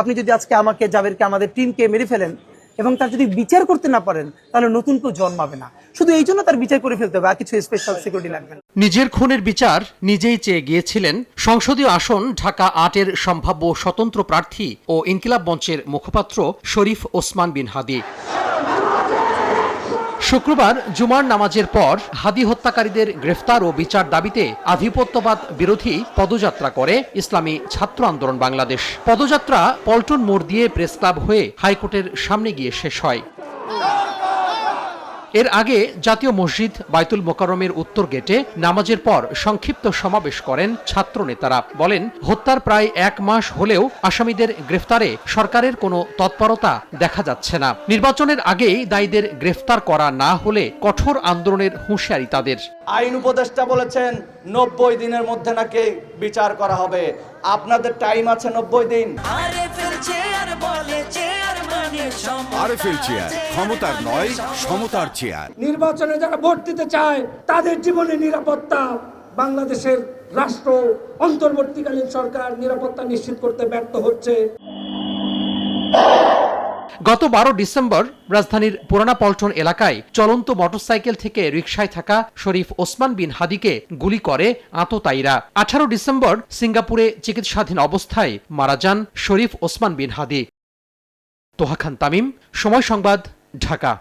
আপনি যদি আজকে আমাকে, জাবেরকে, আমাদের টিমকে মেরে ফেলেন এবং তার যদি বিচার করতে না পারেন, তাহলে নতুন কেউ জন্মাবে না। শুধু এই জন্য তার বিচার করে ফেলতে হবে, আর কিছু স্পেশাল সিকিউরিটি লাগবে না। নিজের খুনের বিচার নিজেই চেয়ে গিয়েছিলেন সংসদীয় আসন ঢাকা ৮-এর সম্ভাব্য স্বতন্ত্র প্রার্থী ও ইনকিলাব মঞ্চের মুখপাত্র শরীফ ওসমান বিন হাদী। শুক্রবার জুমার নামাজের পর হাদী হত্যাকারীদের গ্রেফতার ও বিচার দাবিতে আধিপত্যবাদ বিরোধী পদযাত্রা করে ইসলামী ছাত্র আন্দোলন বাংলাদেশ। পদযাত্রা পল্টন মোড় দিয়ে প্রেস ক্লাব হয়ে হাইকোর্টের সামনে গিয়ে শেষ হয়। এর আগে জাতীয় মসজিদ বায়তুল মোকাররমের উত্তর গেটে নামাজের পর সংক্ষিপ্ত সমাবেশ করেন ছাত্র নেতারা। বলেন, হত্যার প্রায় ১ মাস হলেও আসামিদের গ্রেফতারে সরকারের কোনো তৎপরতা দেখা যাচ্ছে না। নির্বাচনের আগেই দায়ীদের গ্রেফতার করা না হলে কঠোর আন্দোলনের হুঁশিয়ারি তাদের। আইন উপদেষ্টা বলেছেন ৯০ দিনের মধ্যে নাকি বিচার করা হবে। আপনাদের টাইম আছে ৯০ দিন। আরএফএল চেয়ার, ক্ষমতার নয় সমতার চেয়ার। নির্বাচনে যারা ভোট দিতে চায় তাদের জীবনের নিরাপত্তা বাংলাদেশের রাষ্ট্র অন্তর্বর্তীকালীন সরকার নিরাপত্তা নিশ্চিত করতে ব্যর্থ হচ্ছে। গত ১২ ডিসেম্বর রাজধানীর পুরানা পল্টন এলাকায় চলন্ত মোটরসাইকেল থেকে রিকশায় থাকা শরীফ ওসমান বিন হাদীকে গুলি করে আততায়ীরা। ১৮ ডিসেম্বর সিঙ্গাপুরে চিকিৎসাধীন অবস্থায় মারা যান শরীফ ওসমান বিন হাদী। তোহা খান তামিম, সময় সংবাদ, ঢাকা।